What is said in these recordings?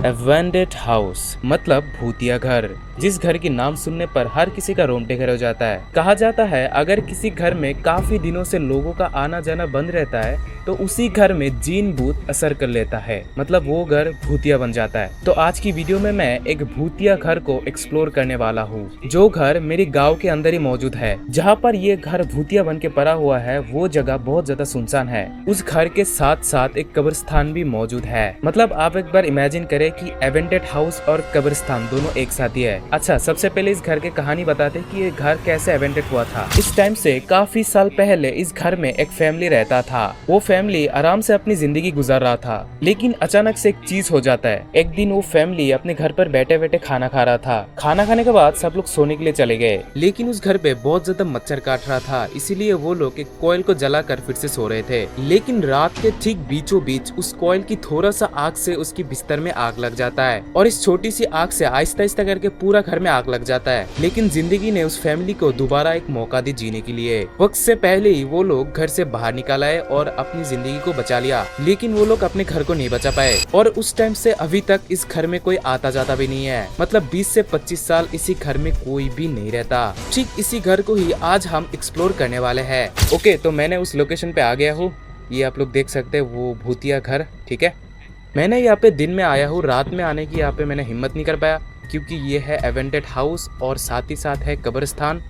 एवेंडेड house मतलब भूतिया घर, जिस घर की नाम सुनने पर हर किसी का रोंगटे खड़े हो जाता है। कहा जाता है अगर किसी घर में काफी दिनों से लोगों का आना जाना बंद रहता है तो उसी घर में जीन भूत असर कर लेता है, मतलब वो घर भूतिया बन जाता है। तो आज की वीडियो में मैं एक भूतिया घर को एक्सप्लोर करने वाला हूँ, जो घर मेरे गाँव के अंदर ही मौजूद है। जहाँ पर ये घर भूतिया बन के पड़ा हुआ है वो जगह बहुत ज्यादा सुनसान है। उस घर के साथ साथ एक कब्रिस्तान भी मौजूद है। मतलब आप एक बार इमेजिन करें कि एवेंडेड हाउस और कब्रिस्तान दोनों एक साथ ही है। अच्छा, सबसे पहले इस घर की कहानी बताते कि ये घर कैसे एवेंडेड हुआ था। इस टाइम से काफी साल पहले इस घर में एक फैमिली रहता था। वो फैमिली आराम से अपनी जिंदगी गुजार रहा था, लेकिन अचानक से एक चीज हो जाता है। एक दिन वो फैमिली अपने घर पर बैठे बैठे खाना खा रहा था। खाना खाने के बाद सब लोग सोने के लिए चले गए, लेकिन उस घर पे बहुत ज्यादा मच्छर काट रहा था, इसीलिए वो लोग एक कोयल को जलाकर फिर से सो रहे थे। लेकिन रात के ठीक बीचों बीच उस कोयल की थोड़ा सा आग से उसकी बिस्तर में आग लग जाता है, और इस छोटी सी आग से आहिस्ता आहिस्ता करके पूरा घर में आग लग जाता है। लेकिन जिंदगी ने उस फैमिली को दोबारा एक मौका दी जीने के लिए। वक्त से पहले ही वो लोग घर से बाहर निकल आए और अपनी जिंदगी को बचा लिया, लेकिन वो लोग अपने घर को नहीं बचा पाए। और उस टाइम से अभी तक इस घर में कोई आता जाता भी नहीं है। मतलब 20 से 25 साल इसी घर में कोई भी नहीं रहता। ठीक इसी घर को ही आज हम एक्सप्लोर करने वाले हैं। ओके, तो मैंने उस लोकेशन पे आ गया हूँ। ये आप लोग देख सकते हैं वो भूतिया घर, ठीक है। मैंने यहाँ पे दिन में आया हूँ, रात में आने की यहाँ पे मैंने हिम्मत नहीं कर पाया, क्योंकि ये है एवेंडेड हाउस और साथ ही साथ है कब्रिस्तान।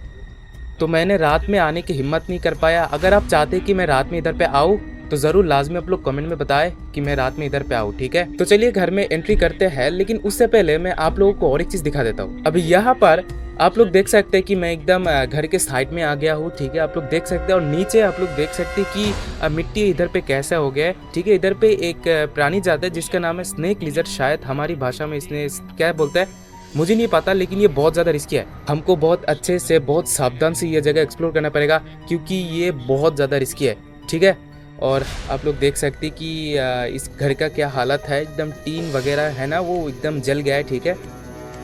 तो मैंने रात में आने की हिम्मत नहीं कर पाया। अगर आप चाहते कि मैं रात में इधर पे आऊँ तो जरूर लाजमी आप लोग कमेंट में बताएं कि मैं रात में इधर पे आऊँ, ठीक है। तो चलिए घर में एंट्री करते हैं, लेकिन उससे पहले मैं आप लोगों को और एक चीज दिखा देता हूँ। अभी यहाँ पर आप लोग देख सकते हैं कि मैं एकदम घर के साइड में आ गया हूँ, ठीक है। आप लोग देख सकते हैं, और नीचे आप लोग देख सकते हैं कि मिट्टी इधर पे कैसा हो गया है, ठीक है। इधर पे एक प्राणी जाता है जिसका नाम है स्नेक लिजर्ड, शायद हमारी भाषा में इसने क्या बोलता है मुझे नहीं पता, लेकिन ये बहुत ज़्यादा रिस्की है। हमको बहुत अच्छे से बहुत सावधान से ये जगह एक्सप्लोर करना पड़ेगा, क्योंकि ये बहुत ज़्यादा रिस्की है, ठीक है। और आप लोग देख सकते हैं कि इस घर का क्या हालत है। एकदम टीन वगैरह है ना, वो एकदम जल गया है, ठीक है।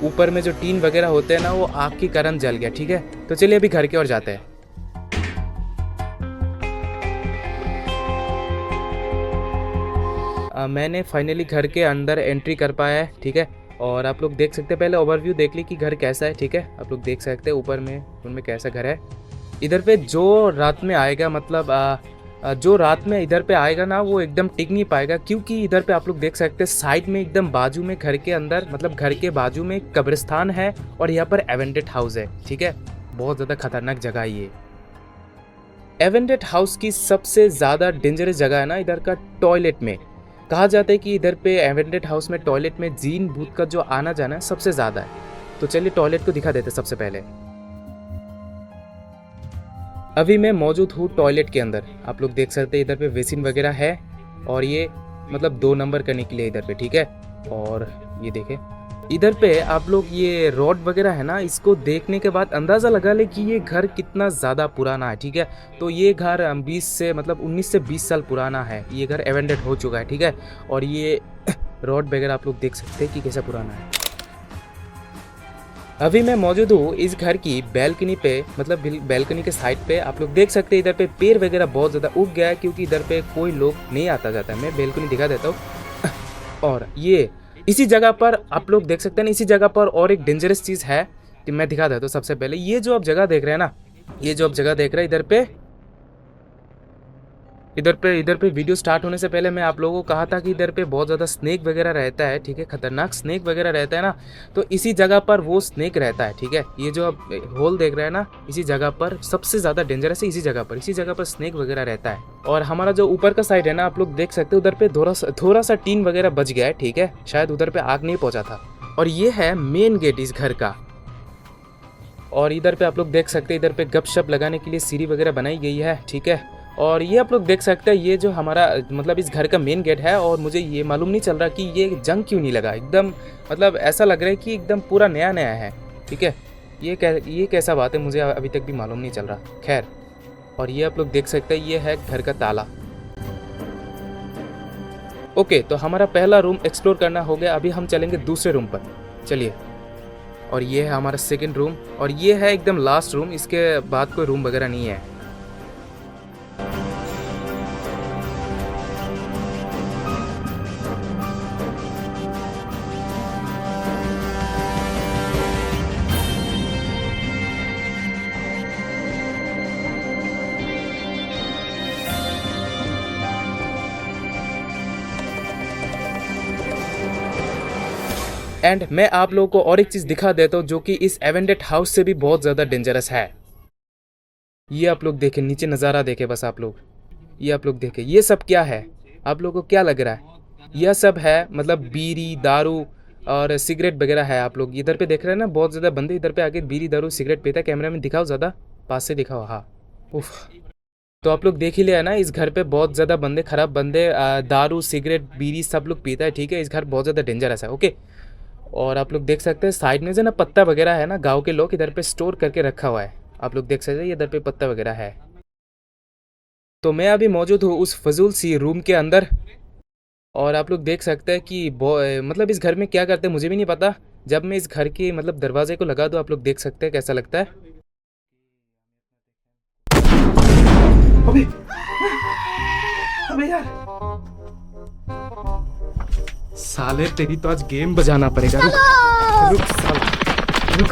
ऊपर में जो टीन वगैरह होते हैं ना, वो आग के कारण जल गया, ठीक है। तो चलिए अभी घर की ओर जाते हैं। मैंने फाइनली घर के अंदर एंट्री कर पाया है, ठीक है। और आप लोग देख सकते हैं, पहले ओवरव्यू देख ली कि घर कैसा है, ठीक है। आप लोग देख सकते हैं ऊपर में उनमें कैसा घर है। इधर पे जो रात में आएगा, मतलब जो रात में इधर पे आएगा ना, वो एकदम टिक नहीं पाएगा, क्योंकि इधर पे आप लोग देख सकते हैं साइड में एकदम बाजू में घर के अंदर, मतलब घर के बाजू में कब्रिस्तान है और यहाँ पर एवेंडेड हाउस है, ठीक है। बहुत ज़्यादा खतरनाक जगह है ये। एवेंडेड हाउस की सबसे ज़्यादा डेंजरस जगह है ना इधर का टॉयलेट में। कहा जाता है कि इधर पे एवेंडेड हाउस में टॉयलेट में जीन भूत का जो आना जाना है सबसे ज़्यादा है। तो चलिए टॉयलेट को दिखा देते सबसे पहले। अभी मैं मौजूद हूँ टॉयलेट के अंदर। आप लोग देख सकते हैं इधर पे बेसिन वगैरह है, और ये मतलब 2 नंबर करने के लिए इधर पे, ठीक है। और ये देखें इधर पे आप लोग ये रॉड वगैरह है ना, इसको देखने के बाद अंदाज़ा लगा ले कि ये घर कितना ज़्यादा पुराना है, ठीक है। तो ये घर 20 से मतलब 19 से 20 साल पुराना है। ये घर एवेंडेड हो चुका है, ठीक है। और ये रॉड वगैरह आप लोग देख सकते हैं कि कैसा पुराना है। अभी मैं मौजूद हूँ इस घर की बैल्कनी पे, मतलब बैल्कनी के साइड पे। आप लोग देख सकते हैं इधर पे पेड़ वगैरह बहुत ज़्यादा उग गया है, क्योंकि इधर पे कोई लोग नहीं आता जाता है। मैं बैल्कनी दिखा देता हूँ। और ये इसी जगह पर आप लोग देख सकते हैं, इसी जगह पर और एक डेंजरस चीज़ है कि मैं दिखा देता हूँ। सबसे पहले ये जो आप जगह देख रहे हैं ना, ये जो आप जगह देख रहे हैं इधर पे वीडियो स्टार्ट होने से पहले मैं आप लोगों को कहा था कि इधर पे बहुत ज़्यादा स्नेक वगैरह रहता है, ठीक है। खतरनाक स्नेक वगैरह रहता है ना, तो इसी जगह पर वो स्नेक रहता है, ठीक है। ये जो आप होल देख रहे हैं ना, इसी जगह पर सबसे ज़्यादा डेंजरस है। इसी जगह पर स्नेक वगैरह रहता है। और हमारा जो ऊपर का साइड है ना, आप लोग देख सकते हो उधर पे थोड़ा सा टीन वगैरह बच गया है, ठीक है। शायद उधर पे आग नहीं पहुँचा था। और ये है मेन गेट इस घर का। और इधर पे आप लोग देख सकते हैं इधर पे गपशप लगाने के लिए सीढ़ी वगैरह बनाई गई है, ठीक है। और ये आप लोग देख सकते हैं ये जो हमारा मतलब इस घर का मेन गेट है, और मुझे ये मालूम नहीं चल रहा कि ये जंग क्यों नहीं लगा। एकदम मतलब ऐसा लग रहा है कि एकदम पूरा नया नया है, ठीक है। ये कैसा बात है, मुझे अभी तक भी मालूम नहीं चल रहा। खैर, और ये आप लोग देख सकते हैं ये है घर का ताला। ओके, तो हमारा पहला रूम एक्सप्लोर करना हो गया। अभी हम चलेंगे दूसरे रूम पर, चलिए। और ये है हमारा सेकेंड रूम, और ये है एकदम लास्ट रूम। इसके बाद कोई रूम वगैरह नहीं है। एंड मैं आप लोगों को और एक चीज़ दिखा देता हूँ जो कि इस एवेंडेड हाउस से भी बहुत ज़्यादा डेंजरस है। ये आप लोग देखें, नीचे नज़ारा देखें बस आप लोग, ये आप लोग देखें, ये सब क्या है, आप लोगों को क्या लग रहा है? यह सब है मतलब बीड़ी दारू और सिगरेट वगैरह है। आप लोग इधर पे देख रहे हैं ना, बहुत ज़्यादा बंदे इधर पे आके बीड़ी दारू सिगरेट पीता है। कैमरा में दिखाओ, ज़्यादा पास से दिखाओ, हाँ। उफ। तो आप लोग देख ही लिया ना, इस घर पे बहुत ज़्यादा बंदे, खराब बंदे दारू सिगरेट बीड़ी सब लोग पीता है, ठीक है। इस घर बहुत ज़्यादा डेंजरस है, ओके। और आप लोग देख सकते हैं साइड में से ना पत्ता वगैरह है ना, गांव के लोग इधर पे स्टोर करके रखा हुआ है। आप लोग देख सकते हैं इधर पे पत्ता वगैरह है। तो मैं अभी मौजूद हूँ उस फजूल सी रूम के अंदर, और आप लोग देख सकते हैं कि मतलब इस घर में क्या करते हैं मुझे भी नहीं पता। जब मैं इस घर के मतलब दरवाजे को लगा दूँ, आप लोग देख सकते हैं कैसा लगता है। अबे अबे यार, साले तेरी तो आज गेम बजाना पड़ेगा। रुक रुक साला, रुक।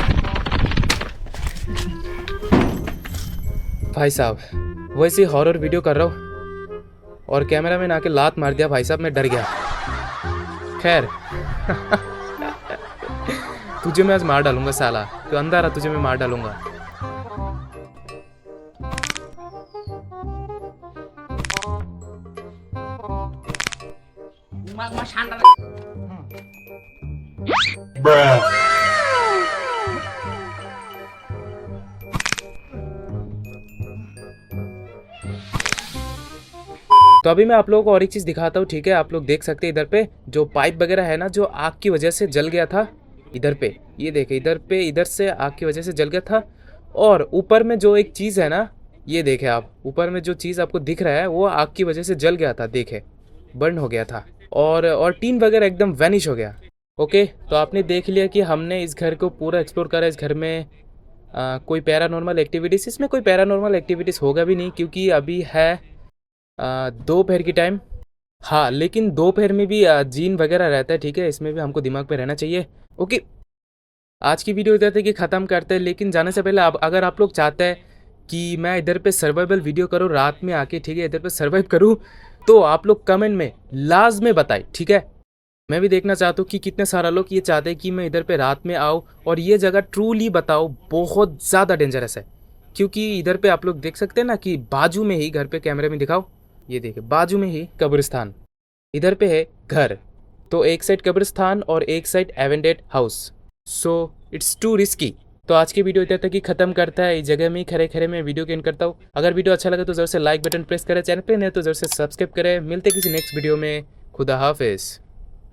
भाई साहब वैसे हॉरर वीडियो कर रहा हूँ और कैमरा मैन आके लात मार दिया। भाई साहब मैं डर गया। खैर तुझे मैं आज मार डालूंगा साला, तो अंदर आ, तुझे मैं मार डालूंगा। तो अभी मैं आप लोगों को और एक चीज़ दिखाता हूँ, ठीक है। आप लोग देख सकते हैं इधर पे जो पाइप वगैरह है ना, जो आग की वजह से जल गया था इधर पे, ये देखे इधर पे, इधर से आग की वजह से जल गया था। और ऊपर में जो एक चीज़ है ना, ये देखे आप, ऊपर में जो चीज़ आपको दिख रहा है वो आग की वजह से जल गया था, देखे बर्न हो गया था। और टीन वगैरह एकदम वैनिश हो गया। ओके, तो आपने देख लिया कि हमने इस घर को पूरा एक्सप्लोर करा। इस घर में कोई पैरानॉर्मल एक्टिविटीज़, इसमें कोई पैरानॉर्मल एक्टिविटीज़ होगा भी नहीं क्योंकि अभी है दोपहर की टाइम। हाँ, लेकिन दोपहर में भी जीन वगैरह रहता है, ठीक है। इसमें भी हमको दिमाग पे रहना चाहिए। ओके, आज की वीडियो इधर तक ही ख़त्म करते हैं, लेकिन जाने से पहले अगर आप लोग चाहते हैं कि मैं इधर पे सर्वाइवल वीडियो करूँ रात में आके, ठीक है, इधर पे सर्वाइव करूँ, तो आप लोग कमेंट में लाजमी बताएं, ठीक है। मैं भी देखना चाहता हूँ कि कितने सारा लोग ये चाहते हैं कि मैं इधर पे रात में आऊँ और ये जगह ट्रूली बताओ बहुत ज़्यादा डेंजरस है। क्योंकि इधर पे आप लोग देख सकते हैं ना कि बाजू में ही, घर पे कैमरे में दिखाओ, ये देखिए बाजू में ही कब्रिस्तान, इधर पे है घर। तो एक साइड कब्रिस्तान और एक साइड एवेंडेड house, so it's too risky. तो आज की वीडियो इधर तक ही खत्म करता है। इस जगह में ही खड़े खड़े मैं वीडियो एंड करता हूँ। अगर वीडियो अच्छा लगे तो जरूर से लाइक बटन प्रेस करें, चैनल पे नहीं तो जरूर से सब्सक्राइब करें। मिलते किसी नेक्स्ट वीडियो में। खुदा हाफिज।